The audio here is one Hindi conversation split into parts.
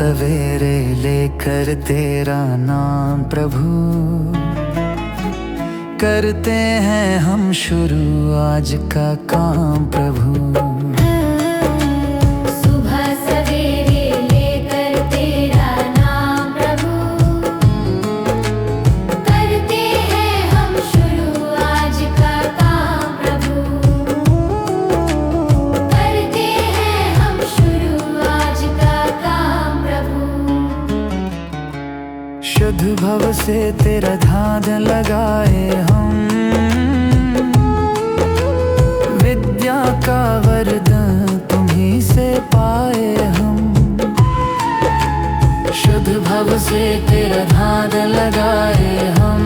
सवेरे लेकर तेरा नाम प्रभु, करते हैं हम शुरू आज का काम प्रभु। सुबह सवेरे लेकर तेरा नाम प्रभु, करते हैं हम शुरू आज का काम प्रभु, करते हैं हम शुरू आज का काम प्रभु। शुद्ध भव से तेरा ध्यान लगाए हम, विद्या का वरदान तुम्हीं से पाए हम। शुद्ध भव से तेरा ध्यान लगाए हम,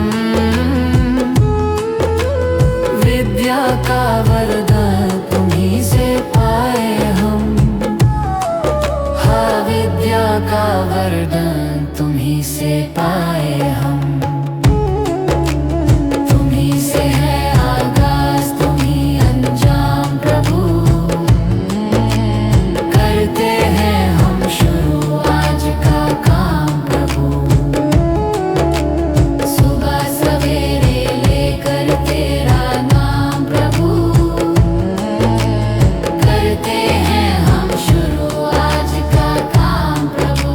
विद्या का वरदान तुम्हीं से पाए हम। हाँ, विद्या का वरदान तुम्हीं से पाए हम। तुम्हीं से है आगाज, तुम्हीं अंजाम प्रभु, करते हैं हम शुरू आज का काम प्रभु। सुबह सवेरे लेकर तेरा नाम प्रभु, करते हैं हम शुरू आज का काम प्रभु।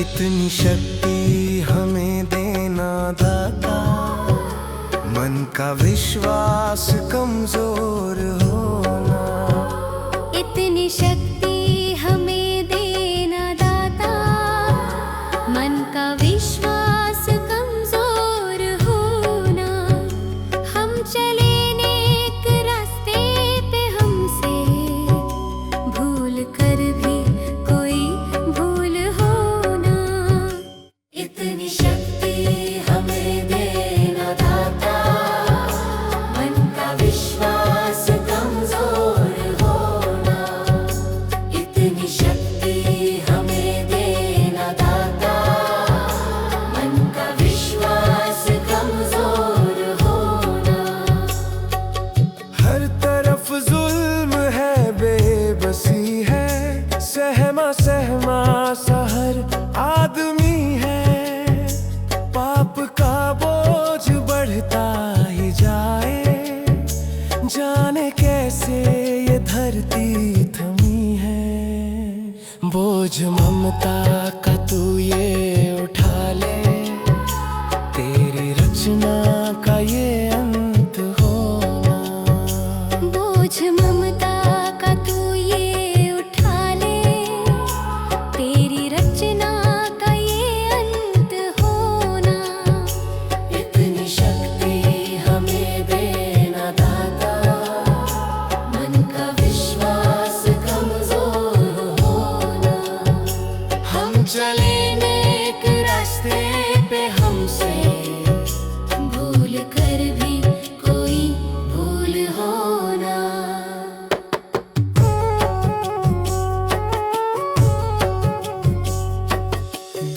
इतनी शक्ति हमें देना दाता, मन का विश्वास कमजोर होना। इतनी शक्ति हमें देना दाता, मन का विश्वास कमजोर होना। हम चले नेक रास्ते पे, हमसे भूल कर भी कोई भूल होना। इतनी शक्ति हमें देना दाता, मन का विश्वास कमजोर होना। बोझ ममता का तू ये उठा ले, तेरी रचना का ये अंत होना। बोझ ममता का तू ये उठा ले, तेरी रचना का ये अंत होना। इतनी शक्ति हमें देना दाता, मन का विश्वास कमजोर होना। हम चले नेक रास्ते पे, हमसे भूल कर भी कोई भूल होना।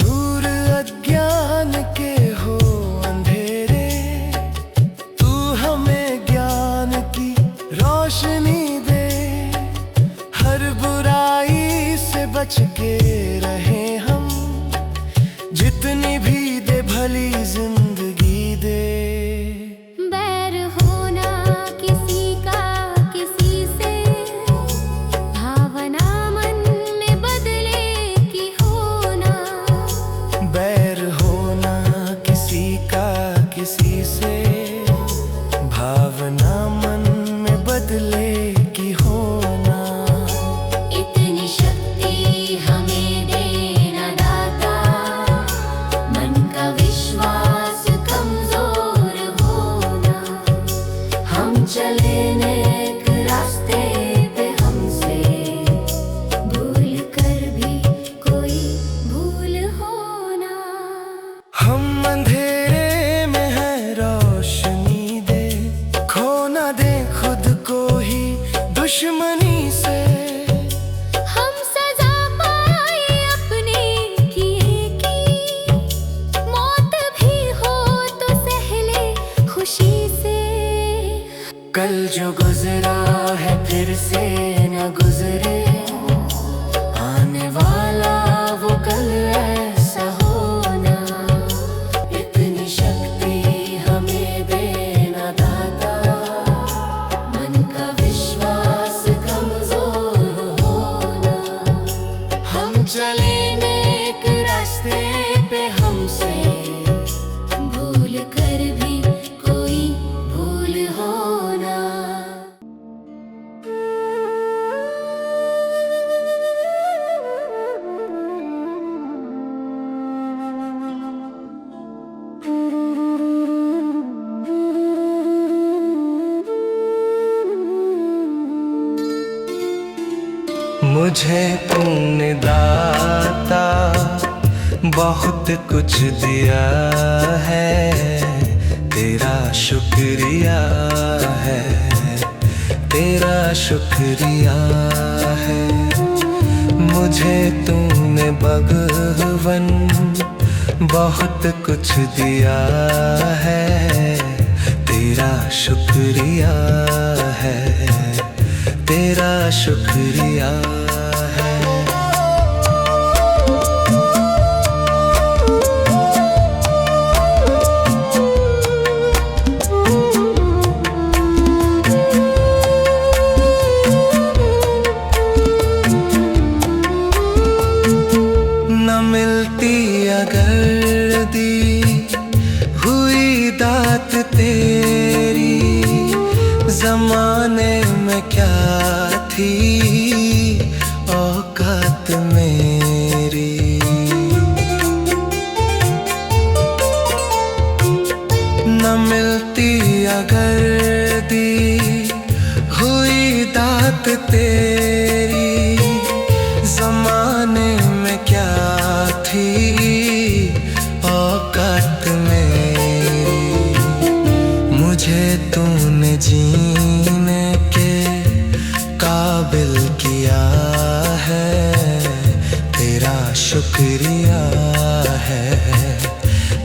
दूर अज्ञान के हो अंधेरे, तू हमें ज्ञान की रोशनी दे। हर बुराई से बच के रहे हम, जितनी भी दे भली जिंदगी दे। बैर होना किसी का किसी से, भावना मन में बदले की होना। बैर होना किसी का किसी से, भावना मन में बदले की होना। इतनी शक्ति हमें देना दाता, मन का विश्वास कमजोर होना। हम चले नेक रास्ते पे, हमसे भूल कर भी कोई भूल होना। हम अंधेरे में है रोशनी दे, खो ना दे खुद को ही दुश्मनी से। हम सजा पाए अपने किए की, मौत भी हो तो सहले खुशी से। कल जो गुजरा है फिर से न गुजरे, आने वाला वो कल ऐसा होना। इतनी शक्ति हमें देना दाता, मन का विश्वास कमजोर होना। हम चले नेक रास्ते पे, हमसे भूल कर भी कोई भूल होना। मुझे तूने दाता बहुत कुछ दिया है, तेरा शुक्रिया है, तेरा शुक्रिया है। मुझे तूने भगवन बहुत कुछ दिया है, तेरा शुक्रिया है, तेरा शुक्रिया है। न मिलती अगर दी हुई दात तेरी, जमाने में क्या थी औकात मेरी। न मिलती अगर दी हुई दात तेरी, जमाने में क्या थी औकात मेरी। मुझे तूने जीने के काबिल किया है, तेरा शुक्रिया है,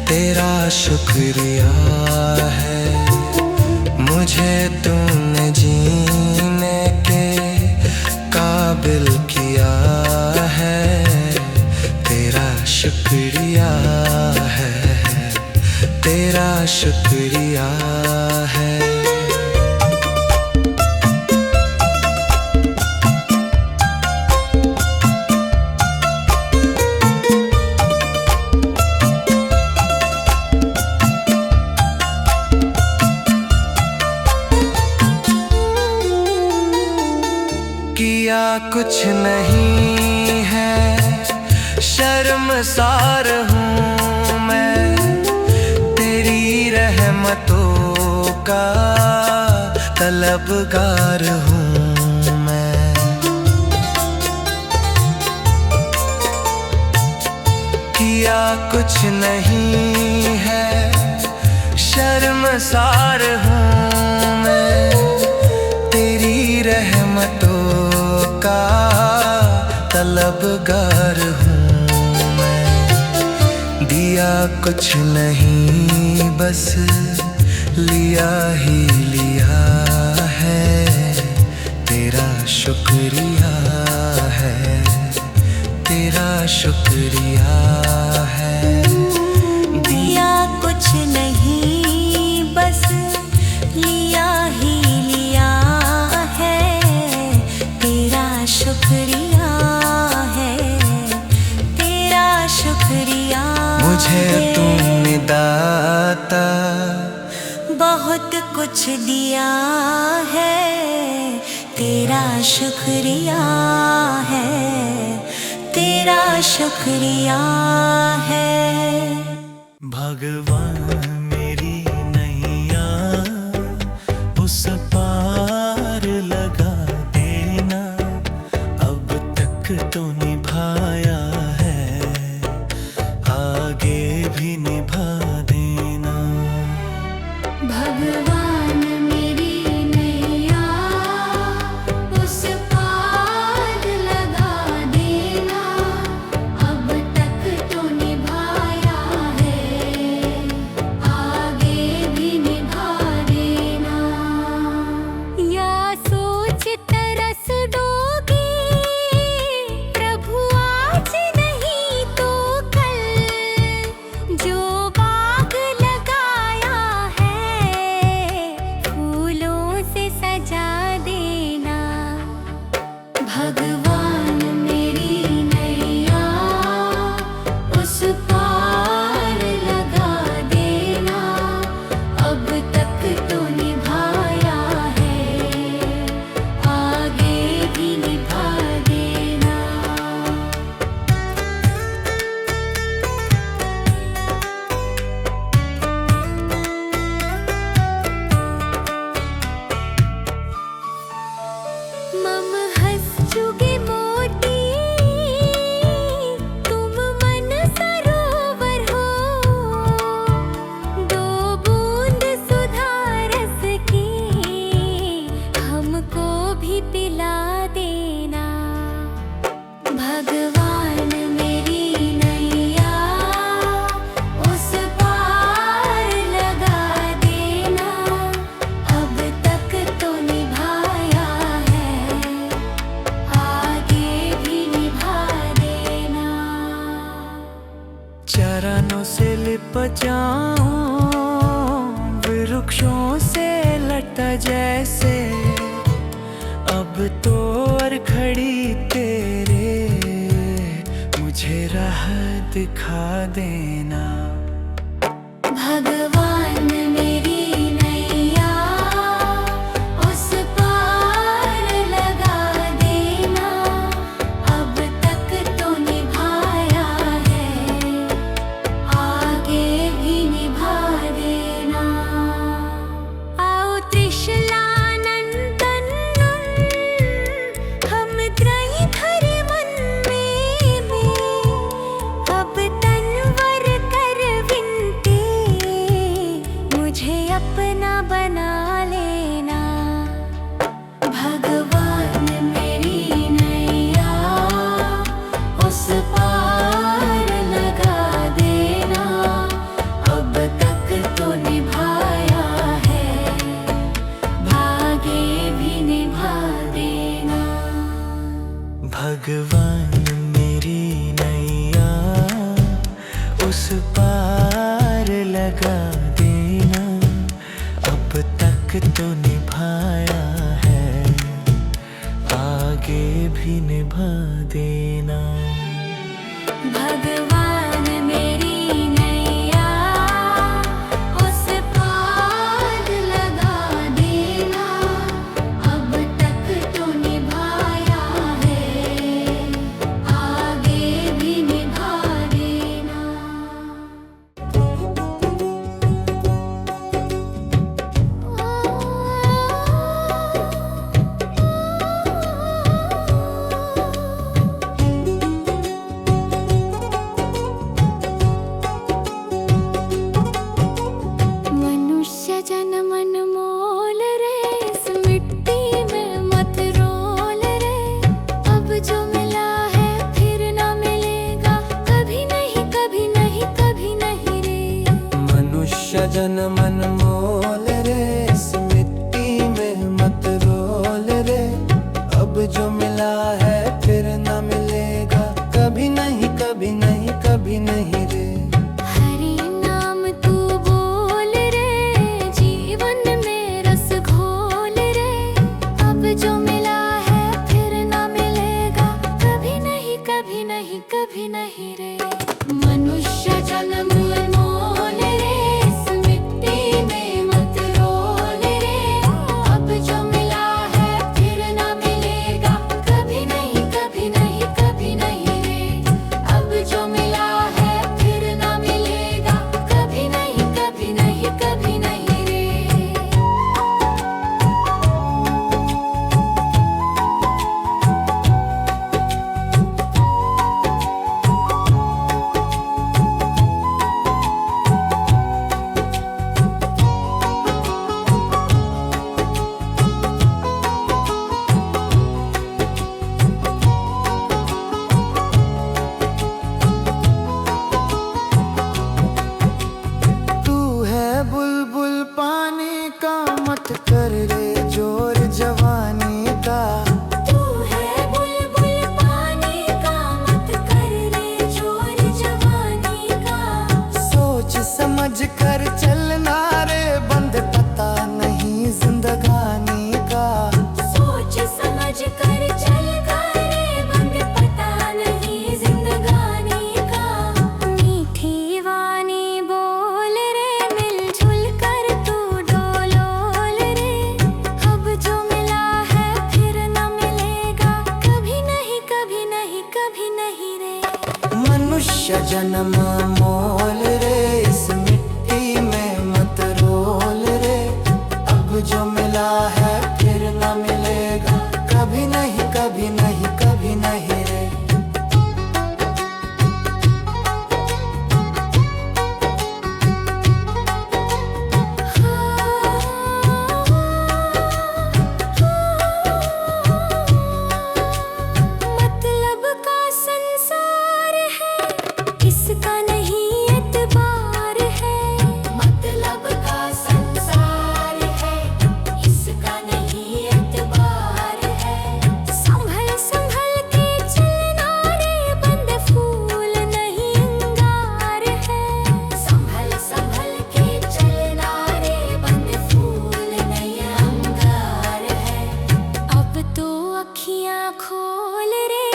तेरा शुक्रिया है। मुझे तूने जीने के काबिल किया है, तेरा शुक्रिया है, तेरा शुक्रिया है। कुछ नहीं है, शर्मसार हूँ मैं, तेरी रहमतों का तलबगार हूँ मैं। किया कुछ नहीं है, शर्मसार हूँ मैं, तेरी रहमतों का तलबगार हूँ मैं। दिया कुछ नहीं, बस लिया ही लिया है, तेरा शुक्रिया है, तेरा शुक्रिया है। दिया कुछ नहीं, बस लिया ही लिया है, तेरा शुक्रिया है, तेरा शुक्रिया। मुझे तूने दाता बहुत कुछ दिया है, तेरा शुक्रिया है, तेरा शुक्रिया है। भगवान मेरी नैया उस पार लगा देना, अब तक तो निभाया है, आगे भी निभा देना। भगवान मेरी नैया उस पार लगा देना, अब तक तो निभाया है, आगे भी निभा देना। या सोच तरस दोगे प्रभु आज नहीं तो कल, जो बाग लगाया है फूलों से सजा देना। भगवान मेरी नैया उस पार लगा देना, अब तक तो निभाया है, आगे भी निभा देना। मम हंस चुगे मोती, तुम मन सरोवर हो, दो बूंद सुधा रस की हमको भी पिला देना। भगवान मेरी नैया उस पार लगा देना, अब तक तो निभाया है, आगे भी निभा देना। चरणों से लिप जाऊं, वृक्षों से लटा जैसे, अब तो और खड़ी तेरे, मुझे राह दिखा देना। भगवान मेरी नैया उस पार लगा देना, अब तक तो निभाया है, आगे भी निभा देना। आओ त्रिशलानंदन हम त्रयी धरे मन में, अब तनवर कर विनती, मुझे अपना बना लेना। भगवान मेरी नैया उस पार लगा देना, अब तक तो निभाया है, भागे भी निभा देना। भगवान मेरी नैया उस पार लगा देना, अब तक तो निभाया है, आगे भी निभा देना। भगवान मेरी नैया उस पार लगा देना, अब तक तो निभाया है, जन्म अनमोल रे, इस मिट्टी में मत रोल रे। अब जो मिला है फिर न मिलेगा, कभी नहीं कभी नहीं कभी नहीं रे। हरि नाम तू बोल रे, जीवन में रस घोल रे। अब जो मिला है फिर ना मिलेगा, कभी नहीं कभी नहीं कभी नहीं रे। मनुष्य जन्म अनमोल रे, इस मिट्टी में मत रोल रे। अब जो मिला है फिर ना मिलेगा, कभी नहीं कभी नहीं कभी नहीं रे। अब जो मिला है फिर ना मिलेगा, कभी नहीं कभी नहीं कभी नहीं रे। तू है बुलबुल पानी का, मत कर रे जोर जवानी का। तू है बुलबुल पानी का, मत कर रे जोर जवानी का। सोच समझ कर चलना रे, बंद पता नहीं जिंदगानी का। सोच समझ कर चल रे, बंद पता नहीं जिंदगानी का। मीठी वाणी बोल रे, मिलजुल कर तू डोलोल रे। अब जो मिला है फिर ना मिलेगा, कभी नहीं कभी नहीं कभी नहीं रे। मनुष्य जन्म मोल रे, इस मिट्टी में मत रोल रे। अब जो मिला है फिर न मिलेगा, कभी नहीं कभी नहीं कभी नहीं रे। मतलब का संसार है, इसका नहीं एतबार है। मतलब का संसार है, इसका नहीं एतबार है। संभल संभल के चलना रे, बंद फूल नहीं अंगार है। संभल संभल के चलना रे, बंद फूल नहीं अंगार है। अब तो अखियां खोल रे,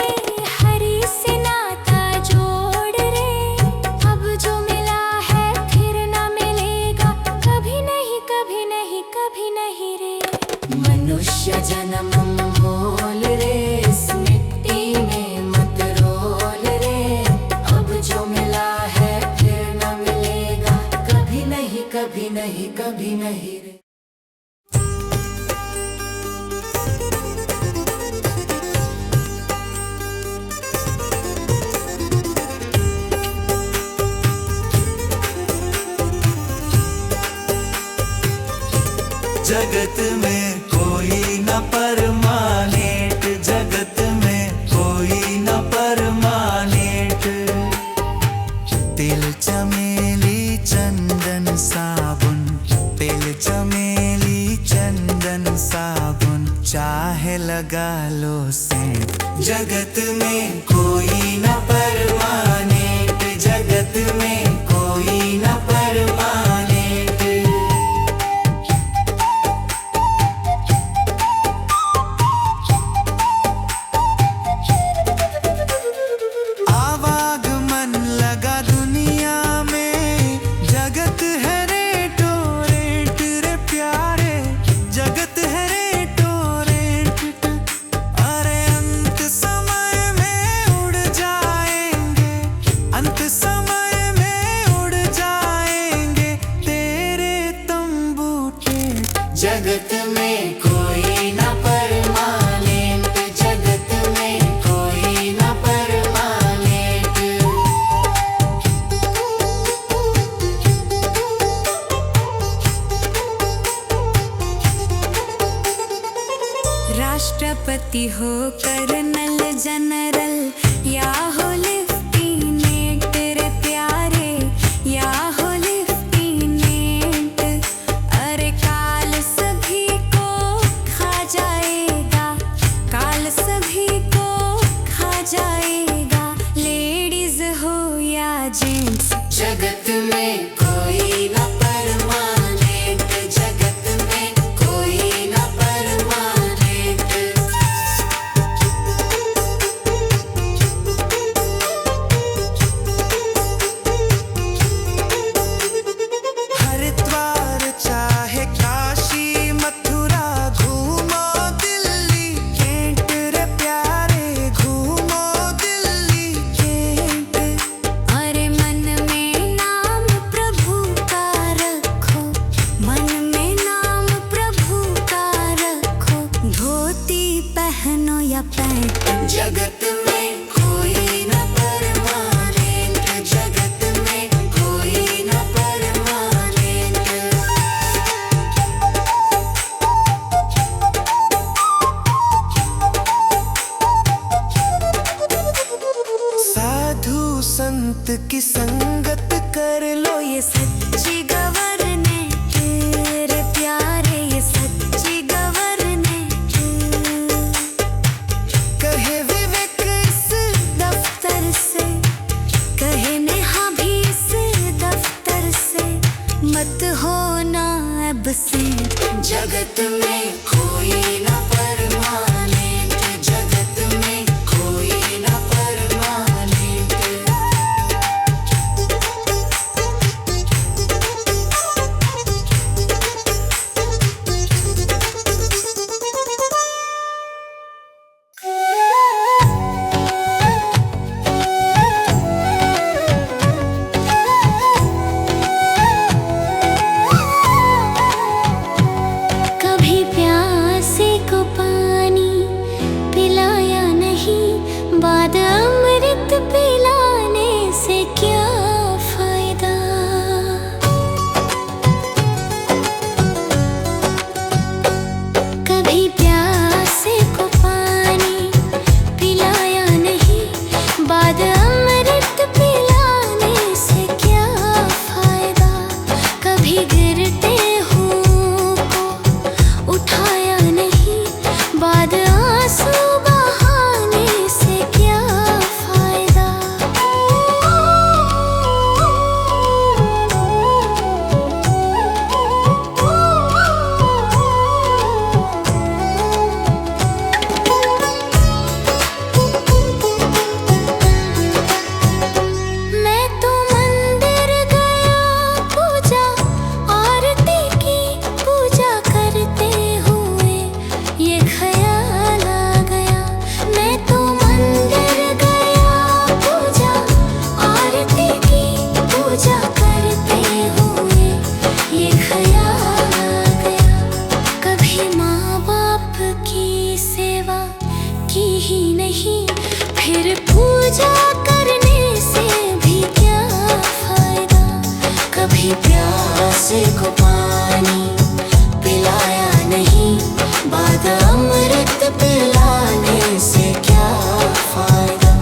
हरि से नाता जोड़ रे। अब जो मिला है फिर ना मिलेगा, कभी नहीं कभी नहीं कभी नहीं रे। मनुष्य जन्म मोल रे, इस मिट्टी में मत रोल रे। अब जो मिला है फिर ना मिलेगा, कभी नहीं कभी नहीं कभी नहीं रे। जगत में कोई न परमानेंट, जगत में कोई न परमानेंट। तिल चमेली चंदन साबुन, तिल चमेली चंदन साबुन, चाहे लगा लो सेंट। जगत में कोई न परमानेंट, जगत में कोई न परमानेंट। आवागमन लगा दुनिया में, जगत है रेटो रेट रे प्यारे। जगत है रेटो रेट, अरे अंत समय में उड़ जाएंगे, अंत समय में उड़ जाएंगे तेरे तंबू टेंट। जगत में कोई न परमानेंट, जगत में कोई न परमानेंट। राष्ट्रपति हो, कर्नल जनरल, या हो लेफ्टिनेंट रे प्यारे, या हो लेफ्टिनेंट। जगत में कोई न परमानेंट, जगत में कोई न परमानेंट। साधु संत की संगत कर लो, ये सच्ची गवर्नेंट रे प्यारे, ये सच्ची गवर्नेंट। कहे विवेक इस दफ्तर से, कहे नेहा भी इस दफ्तर से, मत होना एब्सेंट। जगत में कोई न परमानेंट, जगत में कोई न परमानेंट। कभी प्यासे को पानी पिलाया नहीं, बाद अमृत पिलाने से क्या फायदा। कभी प्यासे को पानी पिलाया नहीं, बाद अमृत पिलाने से क्या फायदा। कभी गिरते उठाया नहीं, बाद आंसू बहाने से क्या फायदा। मैं तो मंदिर गया पूजा आरती की, पूजा करते हुए ये ख्याल आ गया। मैं तो मंदिर गया पूजा आरती की, पूजा करते हुए ये ख्याल आ गया। कभी माँ बाप की सेवा की ही नहीं, फिर पूजा करने से भी क्या फायदा। कभी प्यासे को पानी पिलाया नहीं, बाद अमृत पिलाने से क्या फायदा।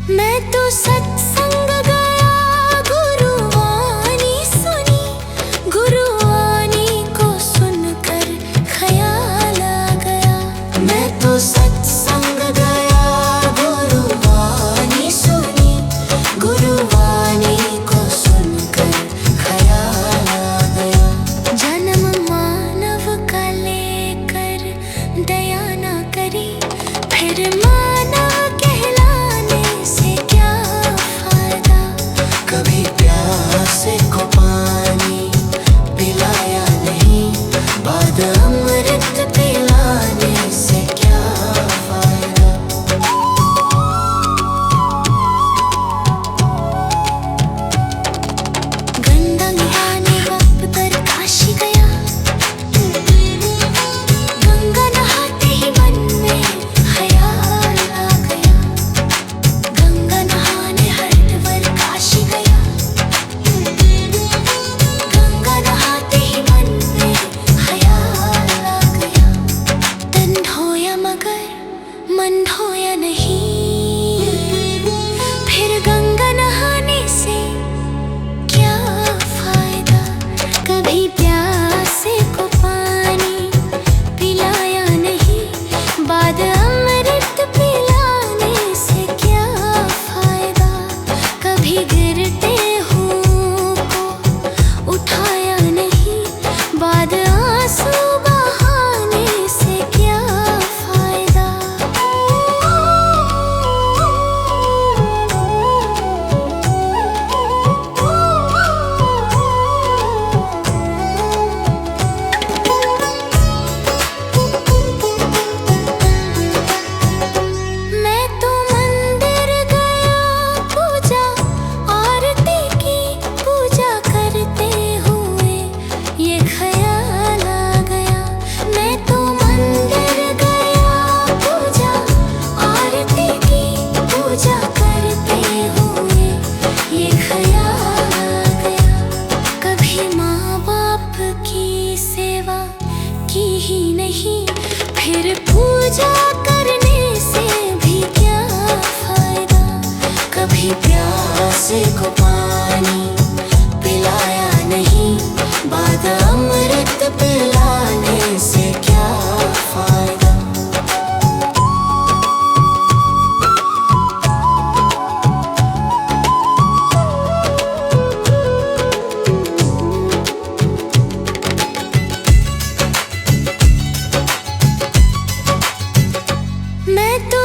मैं तो सत्संग गया, गुरुवाणी सुनी, गुरुवाणी को सुनकर ख्याल आ गया। मैं तो सत्संग गया, गुरुवाणी सुनी, गुरुवाणी को सुनकर ख्याल आ गया। जन्म मानव का लेकर दया ना करी, फिर मानव कहलाने से क्या फायदा। कभी प्यासे को पानी पिलाया नहीं, बाद अमृत पिलाने से क्या फायदा। गंगा नहाने बाप पर काशी गया, गंगा नहाते ही मन में ख्याल आ गया। गंगा नहाने हरिद्वार काशी गया, गंगा नहाते ही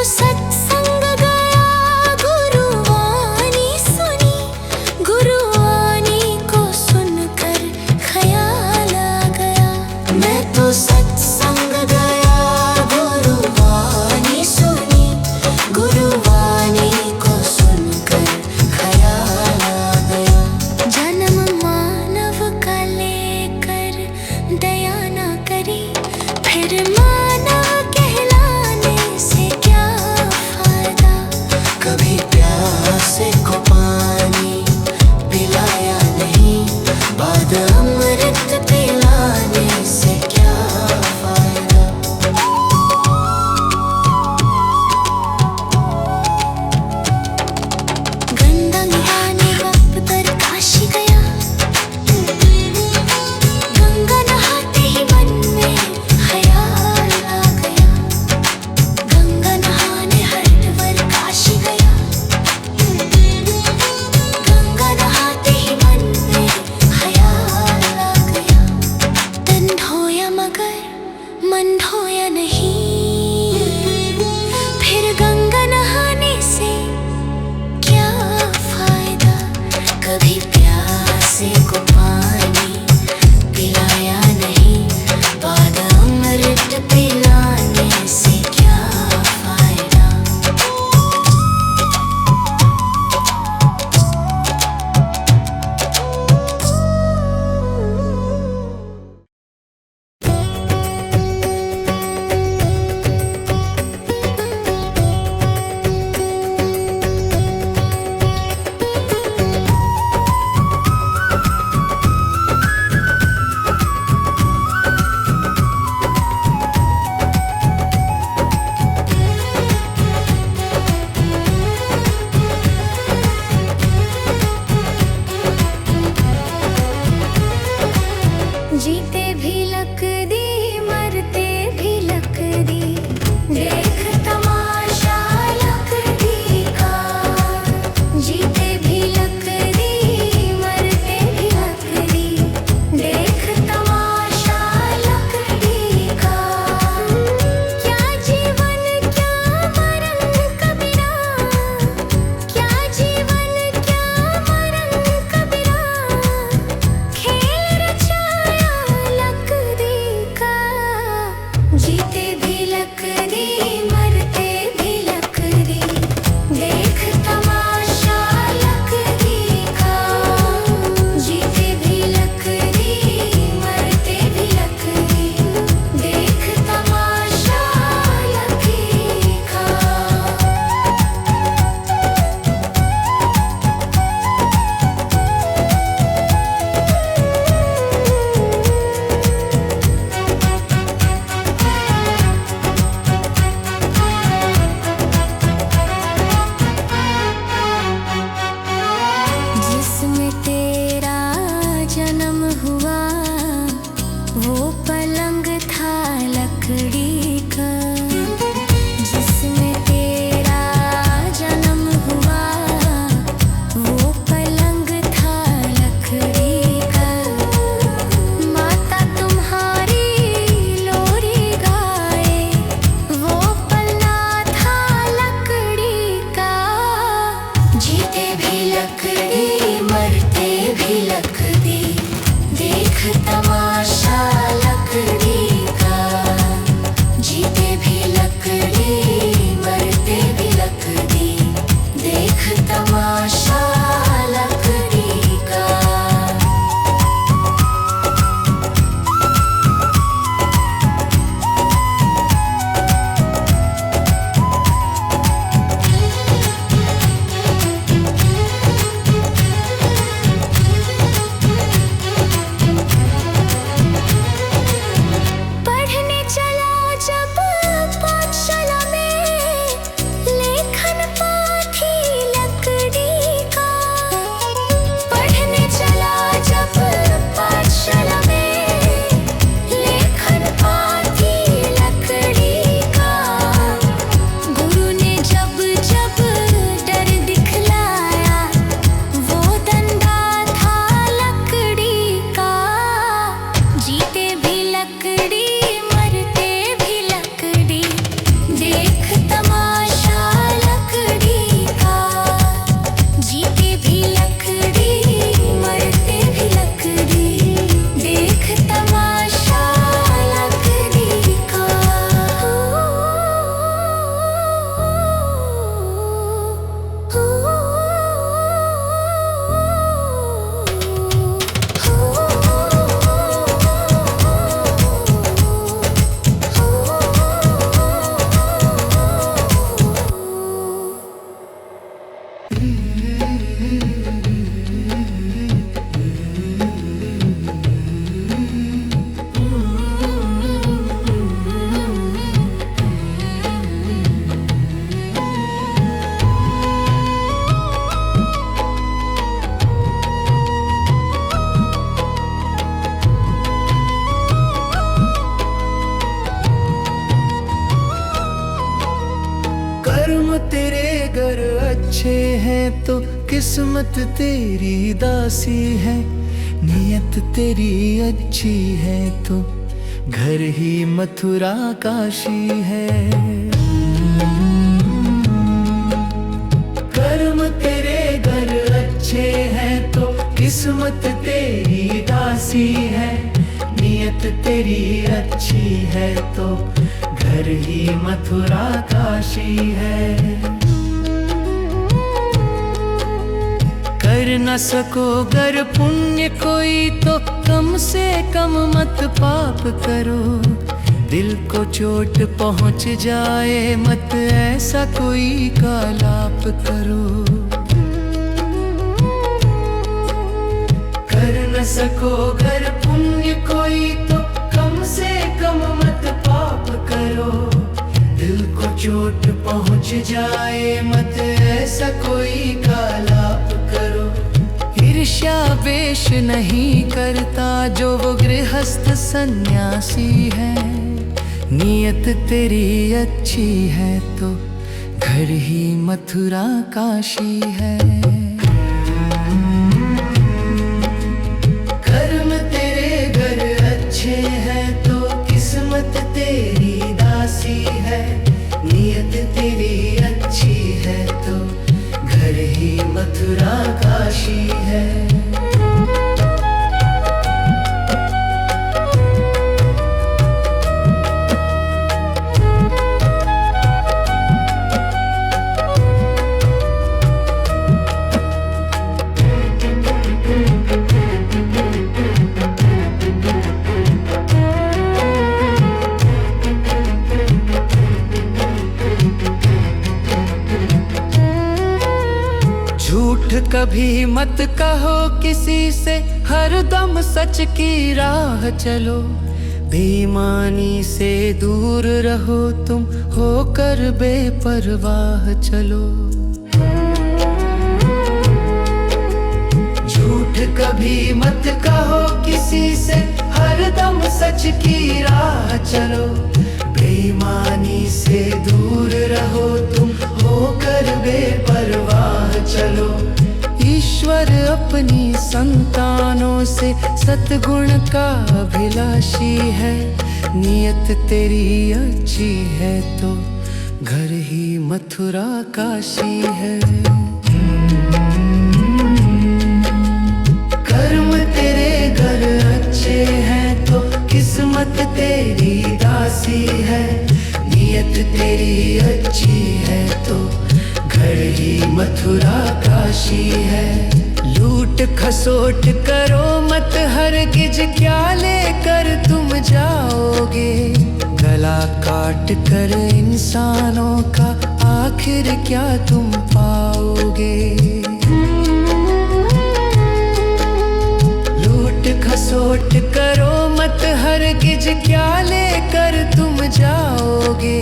सत्संग गया, गुरुवाणी सुनी, गुरुवाणी को सुनकर ख्याल आ गया। मैं तो सत्संग गया, गुरुवाणी सुनी, गुरुवाणी को सुनकर ख्याल आ गया। जन्म मानव का लेकर दया न करी, फिर मानव कहलाने से क्या फायदा। कर्म तेरे गर अच्छे हैं तो किस्मत तेरी दासी है, नियत तेरी अच्छी है तो घर ही मथुरा काशी है। कर्म तेरे घर अच्छे हैं तो किस्मत तेरी दासी है, नियत तेरी अच्छी है तो घर ही मथुरा काशी है। कर न सको गर पुण्य कोई तो कम से कम मत पाप करो, दिल को चोट पहुंच जाए मत ऐसा कोई कालाप करो। कर न सको गर पुण्य कोई तो कम से कम मत पाप करो, दिल को चोट पहुंच जाए मत ऐसा कोई कालाप करो। ईर्ष्या वेश नहीं करता जो वो गृहस्थ सन्यासी है, नियत तेरी अच्छी है तो घर ही मथुरा काशी है। कर्म तेरे घर अच्छे हैं तो किस्मत तेरी दासी है, नियत तेरी अच्छी है तो घर ही मथुरा काशी है। झूठ कभी मत कहो किसी से, हरदम सच की राह चलो, बेईमानी से दूर रहो तुम होकर बेपरवाह चलो। झूठ कभी मत कहो किसी से, हरदम सच की राह चलो, बेईमानी से दूर रहो तुम होकर बेपरवाह चलो। ईश्वर अपनी संतानों से सतगुण का अभिलाषी है, नियत तेरी अच्छी है तो घर ही मथुरा काशी है। कर्म तेरे घर अच्छे हैं तो किस्मत तेरी दासी है, नियत तेरी अच्छी है तो घर ही मथुरा काशी है। लूट खसोट करो मत हरगिज, क्या लेकर तुम जाओगे, गला काट कर इंसानों का आखिर क्या तुम पाओगे। लूट खसोट करो मत हरगिज, क्या लेकर तुम जाओगे,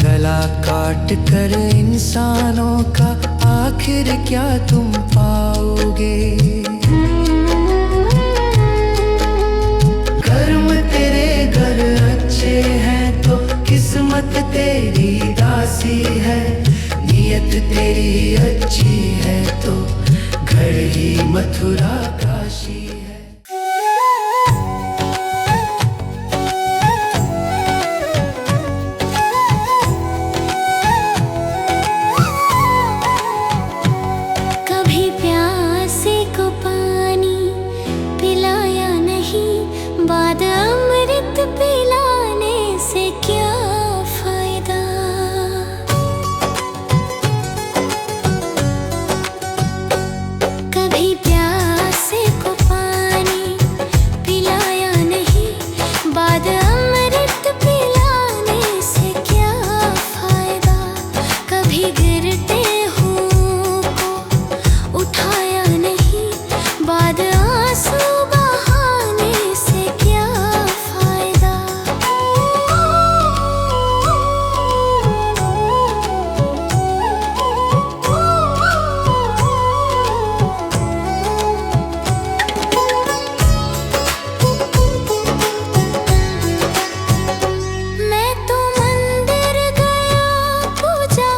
गला काट कर इंसानों का आखिर क्या तुम पाओगे। कर्म तेरे घर अच्छे हैं तो किस्मत तेरी दासी है, नियत तेरी अच्छी है तो घर ही मथुरा काशी है। कभी प्यासे को पानी पिलाया नहीं, बाद अमृत पिलाने से क्या फायदा। कभी प्यासे को पानी पिलाया नहीं, बाद अमृत पिलाने से क्या फायदा। कभी गिरते उठाया नहीं, बाद आंसू बहाने से क्या फायदा। मैं तो मंदिर गया पूजा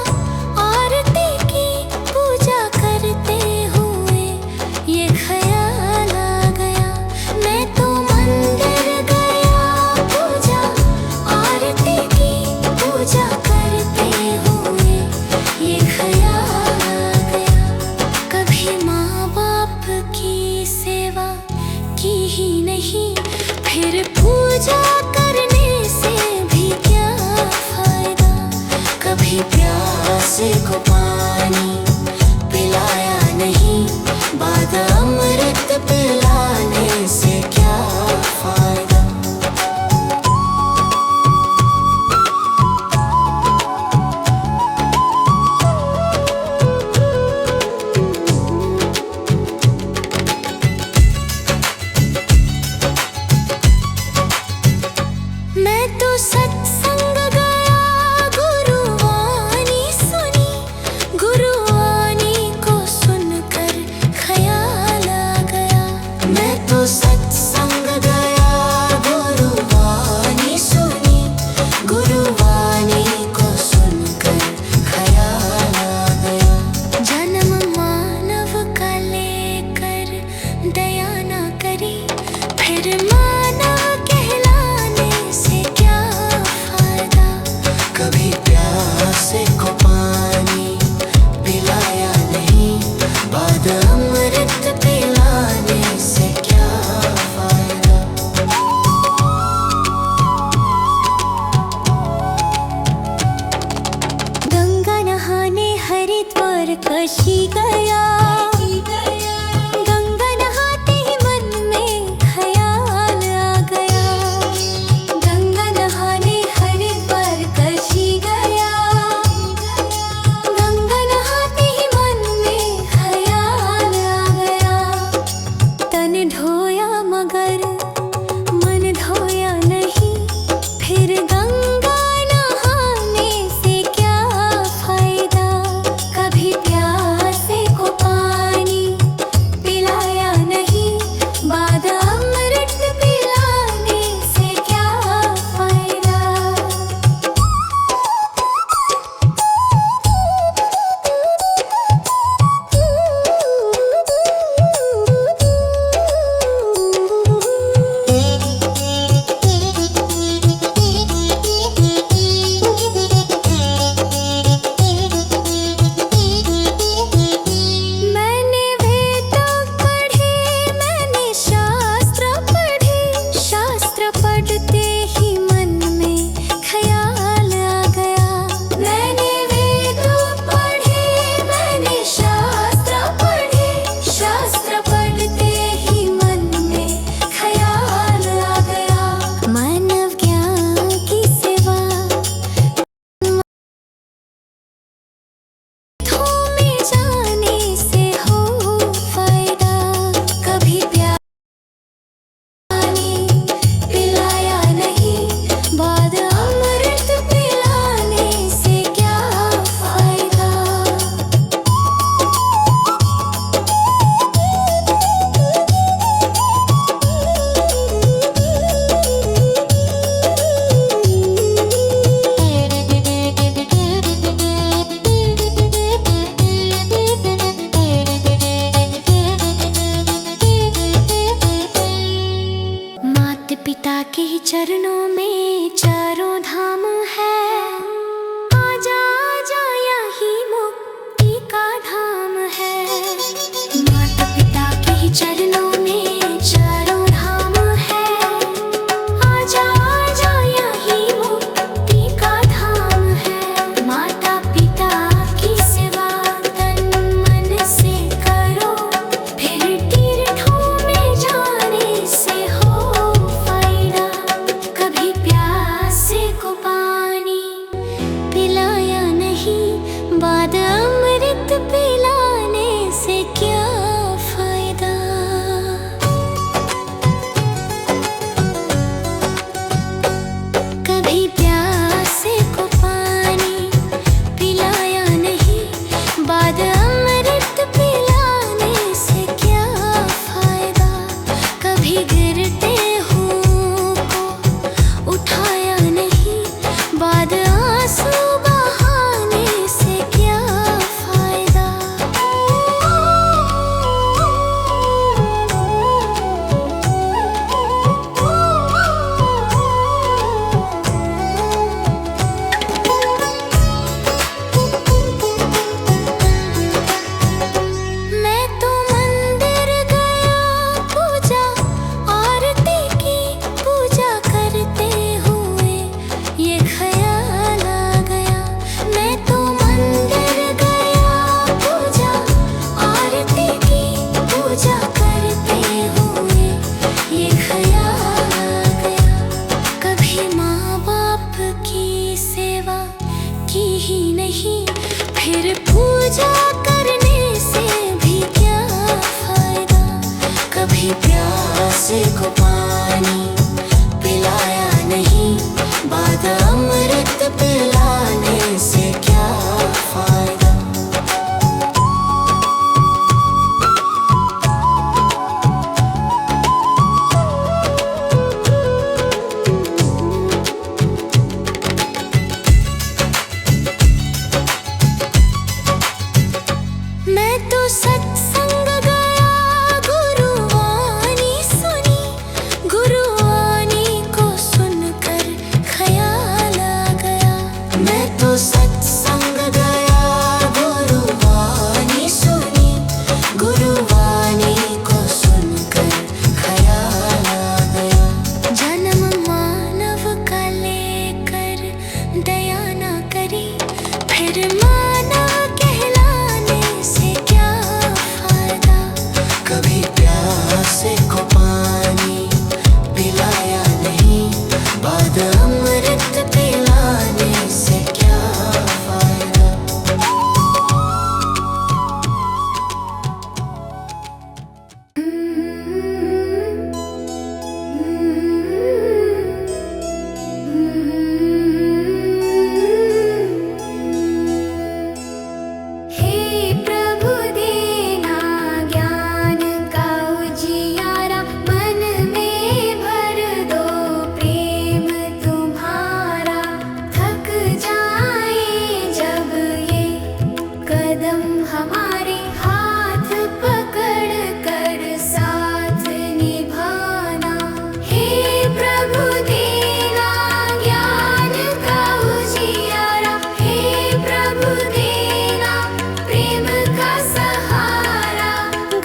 पानी पिलाया नहीं, बाद अमृत पिलाने से क्या फायदा। मैं तो सत्संग गया, गुरुवाणी सुनी, गुरुवाणी को सुनकर ख्याल आ गया। मैं तो सत्संग गया, गुरुवाणी सुनी, गुरुवाणी को सुनकर ख्याल आ गया। जन्म मानव का लेकर दया ना करी, फिर मानव कहलाने से क्या फायदा। कभी प्यासे को पानी पिलाया नहीं, बाद अमृत पिलाने से क्या फायदा। गंगा नहाने हरिद्वार काशी गया, गंगा नहाते ही मन में ख्याल आ गया। गंगा नहाने हरिद्वार काशी गया, गंगा नहाते ही मन में ख्याल आ गया। तन धोया मगर मन धोया नहीं, फिर गंगा नहाने से क्या फायदा। कभी प्यासे को पानी पूजा करने से भी क्या फायदा। कभी प्यासे को पानी पिलाया नहीं, बाद अमृत पिलाने से क्या फायदा। मैं तो सत्संग गया, गुरुवाणी सुनी, गुरुवाणी को सुनकर ख्याल आ गया। मैं तो सत्संग गया, गुरुवाणी सुनी, गुरुवाणी को सुनकर ख्याल आ गया। जन्म मानव का लेकर दया न करी, फिर मानव कहलाने से क्या फायदा। कभी प्यासे को पानी पिलाया नहीं, बाद अमृत पिलाने से क्या फायदा। हे प्रभु देना ज्ञान का उजियारा, मन में भर दो प्रेम तुम्हारा। थक जाए जब ये कदम हमारे, हाथ पकड़ कर साथ निभाना। हे प्रभु देना ज्ञान का उजियारा, हे प्रभु देना प्रेम का सहारा।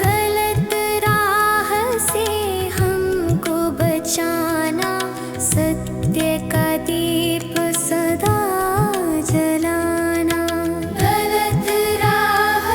गलत राह से हमको बचाना, सत्य का दीप सदा जलाना। गलत राह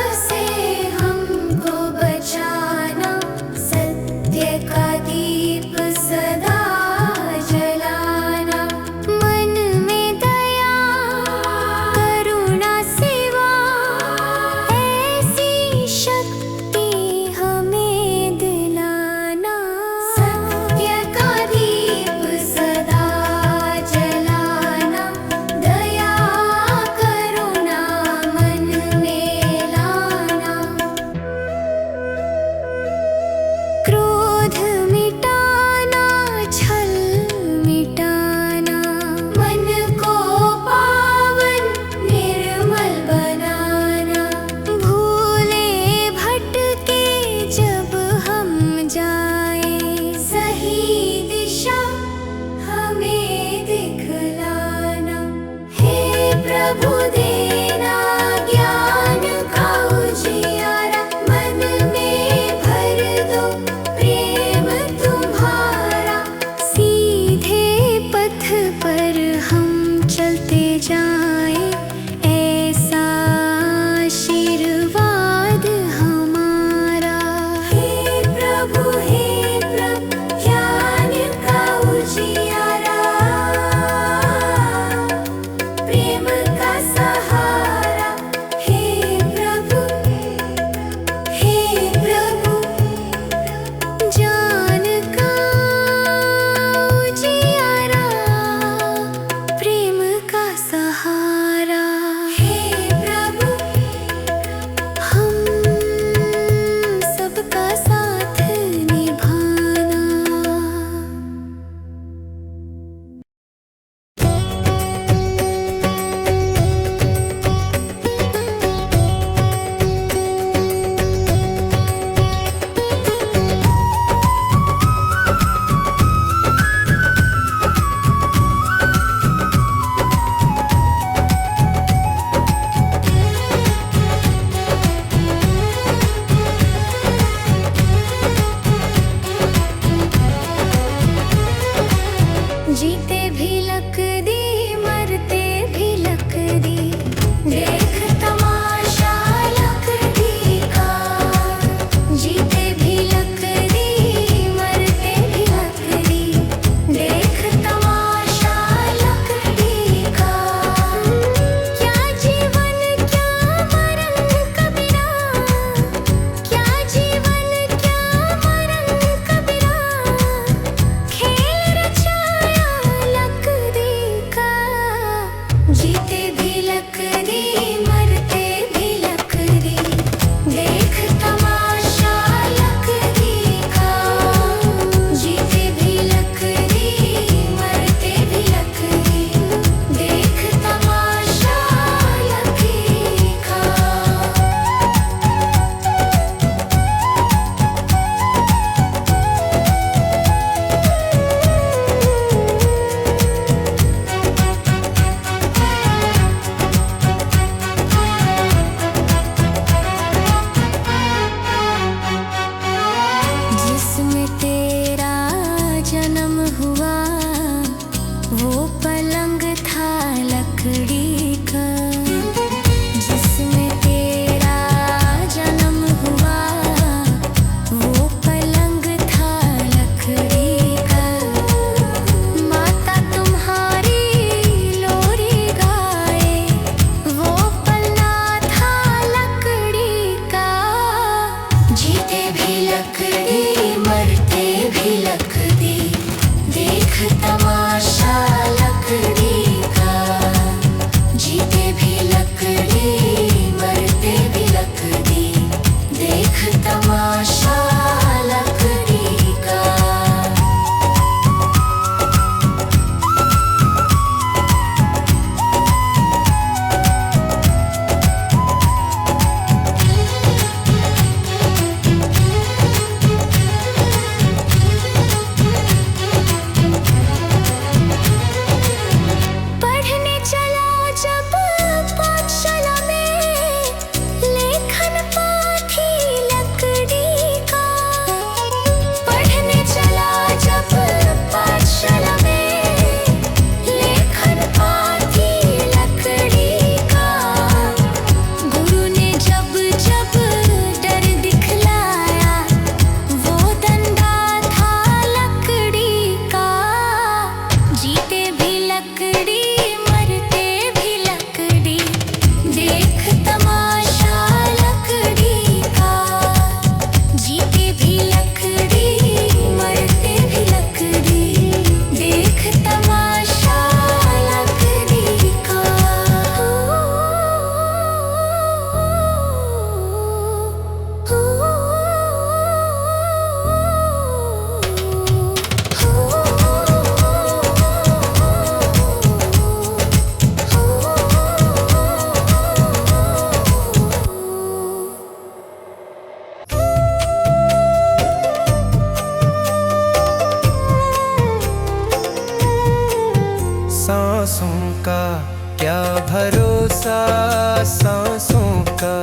भरोसा, सांसों का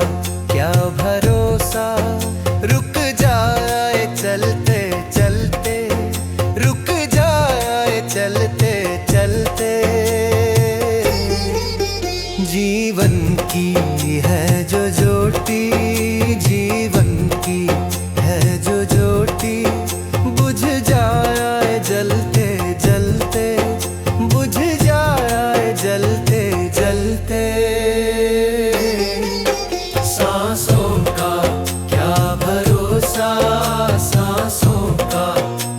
क्या भरोसा। रुक जाए चलते चलते, रुक जाए चलते चलते। जीवन की है जो ज्योति, जीवन की है जो ज्योति, बुझ जाए जलते जलते, बुझ जाए जलते जलते। सांसों का क्या भरोसा, सांसों का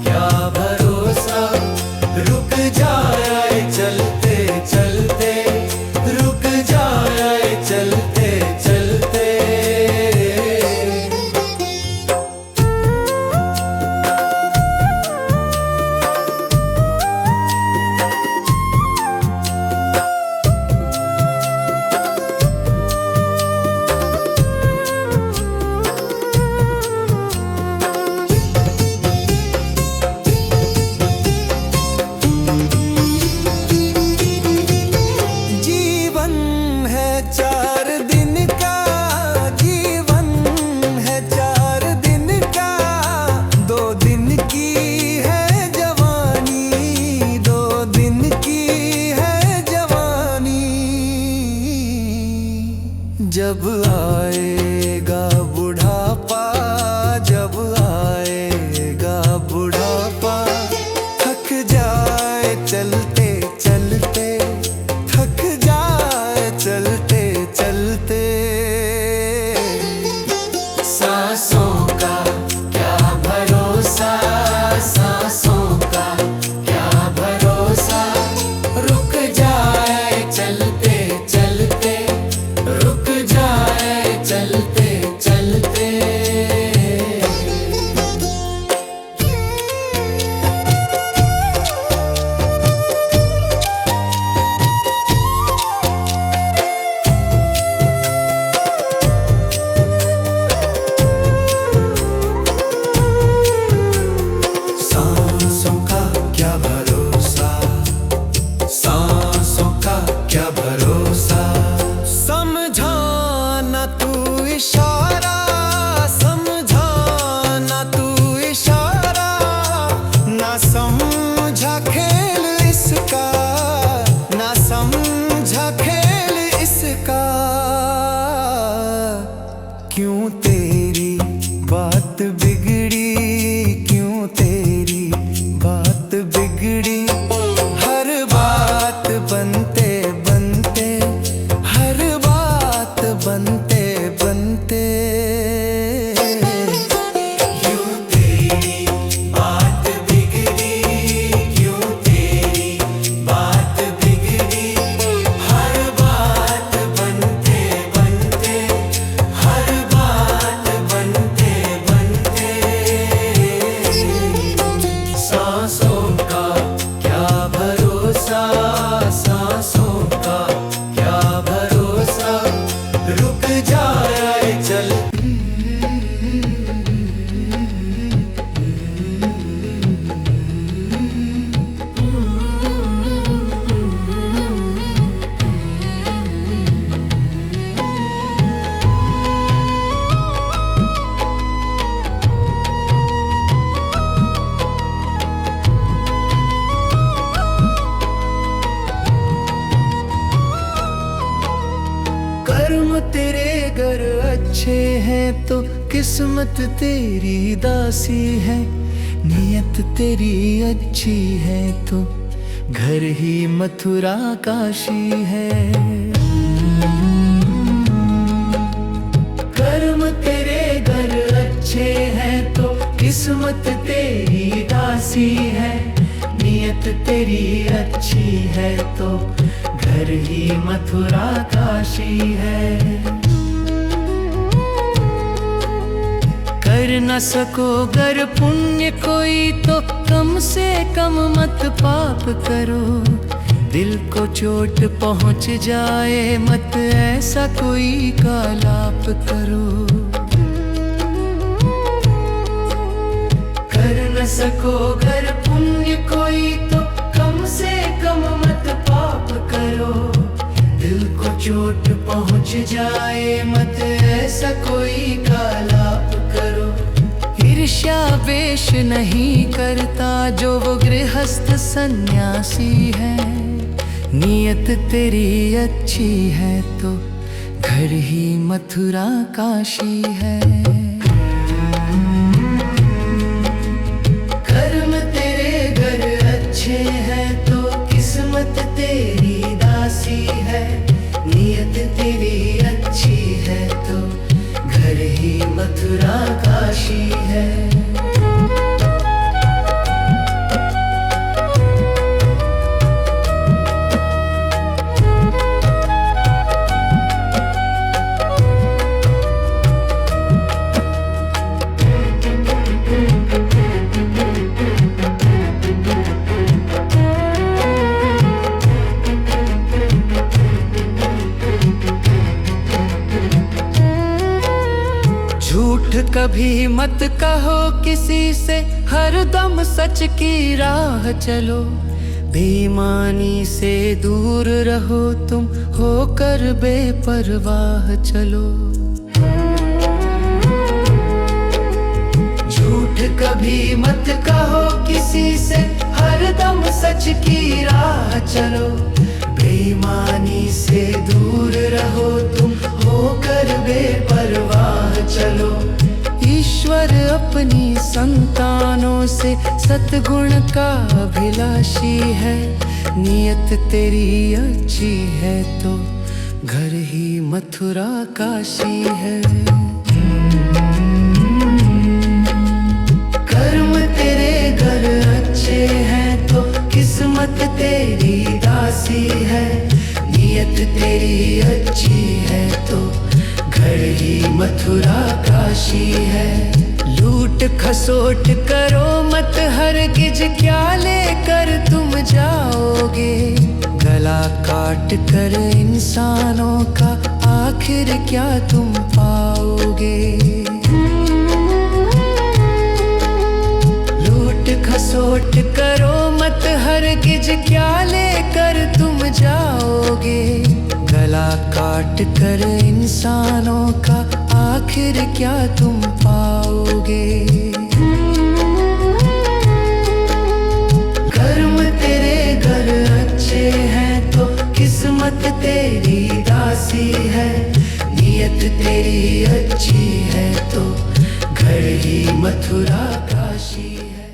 क्या भरोसा। रुक जाए चलते चलते, रुक जाए चलते चलते। जब आएगा बुढ़ापा, जब आएगा बुढ़ापा, थक जाए चलते चलते, थक जाए चलते चलते। सांसों का क्या भरोसा, सांसों का क्या भरोसा। रुक जाए चलते चलते, रुक जाए चलते चलते। सांसों का क्या भरोसा, सांसों का क्या भरोसा। समझाना तू इशारा, समझाना तू इशारा, ना समझा खेल इसका, ना समझा खेल इसका। क्यों तेरी बात बिगड़ी, क्यों तेरी बात बिगड़ी। हर बात बनते बनते, हर बात बनते बनते। क्यों तेरी बात बिगड़ी, क्यों तेरी बात बिगड़ी। हर बात बनते बनते, हर बात बनते बनते। सांसों का क्या भरोसा, सांसों का क्या भरोसा। रुक जाए चल। कर्म तेरे घर अच्छे हैं तो किस्मत तेरी दासी है। नियत तेरी अच्छी है तो घर ही मथुरा काशी है। कर्म तेरे घर अच्छे हैं तो किस्मत तेरी दासी है। नियत तेरी अच्छी है तो घर ही मथुरा काशी है। कर न सको गर पुण्य कोई तो कम से कम मत पाप करो। दिल को चोट पहुंच जाए मत ऐसा कोई कालाप करो। कर न सको गर पुण्य कोई तो कम से कम मत पाप करो। दिल को चोट पहुंच जाए मत ऐसा कोई कालाप करो। ईर्ष्या वेश नहीं करता जो वो गृहस्थ सन्यासी है। नियत तेरी अच्छी है तो घर ही मथुरा काशी है। कर्म तेरे घर अच्छे हैं तो किस्मत तेरी दासी है। नियत तेरी अच्छी है तो घर ही मथुरा काशी है। झूठ कभी मत कहो किसी से, हर दम सच की राह चलो। बेईमानी से दूर रहो तुम, होकर बेपरवाह चलो। झूठ कभी मत कहो किसी से, हर दम सच की राह चलो। बेईमानी से दूर रहो तुम, होकर बेपरवाह चलो। ईश्वर अपनी संतानों से सतगुण का अभिलाषी है। नियत तेरी अच्छी है तो घर ही मथुरा काशी है। कर्म तेरे घर अच्छे हैं तो किस्मत तेरी दासी है। नियत तेरी अच्छी है तो घर ही मथुरा काशी है। लूट खसोट करो मत हरगिज, क्या लेकर तुम जाओगे। गला काट कर इंसानों का आखिर क्या तुम पाओगे। लूट खसोट करो मत हरगिज, क्या लेकर तुम जाओगे। गला काट कर इंसानों का आखिर क्या तुम पाओगे। कर्म तेरे घर अच्छे हैं तो किस्मत तेरी दासी है। नियत तेरी अच्छी है तो घर ही मथुरा काशी है।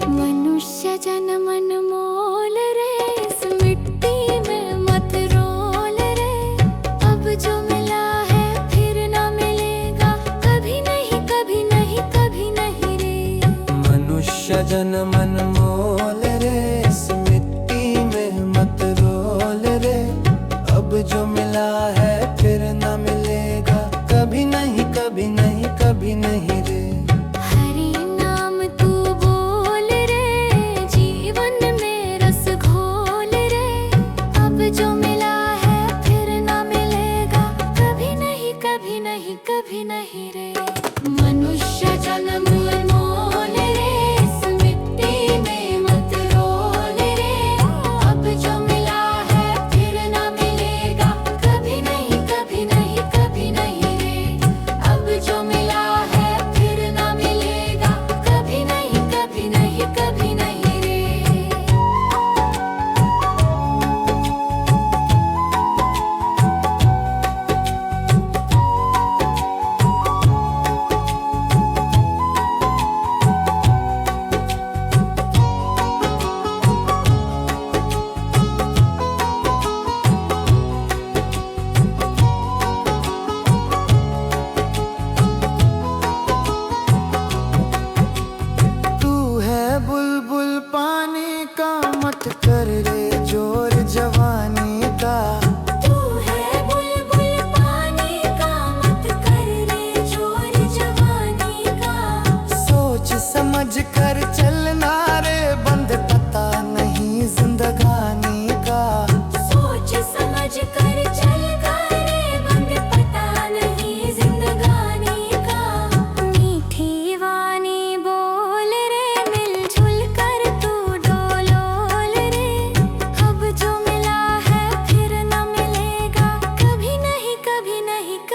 मनुष्य जन्म अनमोल रे, इस मिट्टी में मत रोल रे। अब जो मिला है फिर ना मिलेगा, कभी नहीं कभी नहीं कभी नहीं रे। मनुष्य जन्म अनमोल रे, इस मिट्टी में मत रोल रे। अब जो मिला है फिर न मिलेगा, कभी नहीं कभी नहीं कभी नहीं रे। हरि नाम तू बोल रे, जीवन में रस घोल रे। अब जो मिला है फिर ना मिलेगा, कभी नहीं कभी नहीं कभी नहीं रे। मनुष्य जन्म अनमोल रे, इस मिट्टी में मत रोल रे। अब जो मिला है फिर ना मिलेगा, कभी नहीं कभी नहीं कभी नहीं रे। अब जो मिला है फिर ना मिलेगा, कभी नहीं कभी नहीं कभी नहीं रे।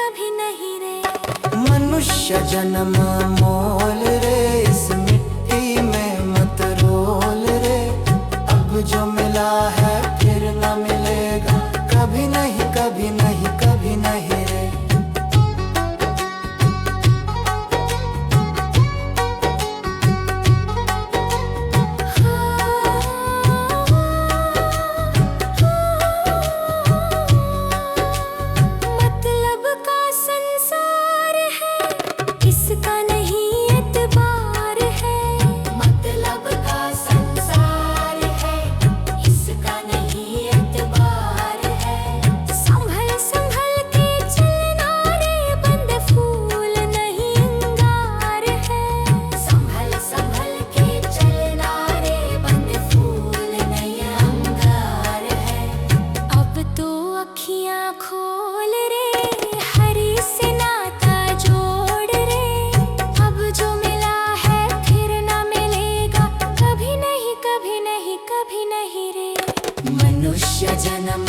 कभी नहीं रे। मनुष्य जन्म मोल रे, इस मिट्टी में मत रोल रे। अब जो मिला है फिर न मिलेगा, कभी नहीं कभी नहीं कभी नहीं रे। मतलब का संसार है, इसका नहीं एतबार है। मतलब का संसार है, इसका नहीं एतबार है। संभल संभल के चलना रे, बंद फूल नहीं अंगार है। संभल संभल के चलना रे, बंद फूल नहीं अंगार है। अब तो अखियां खोल रे, हरी से नाता जोड़ रे। अब जो मिला है फिर ना मिलेगा, कभी नहीं कभी नहीं कभी नहीं रे। मनुष्य जन्म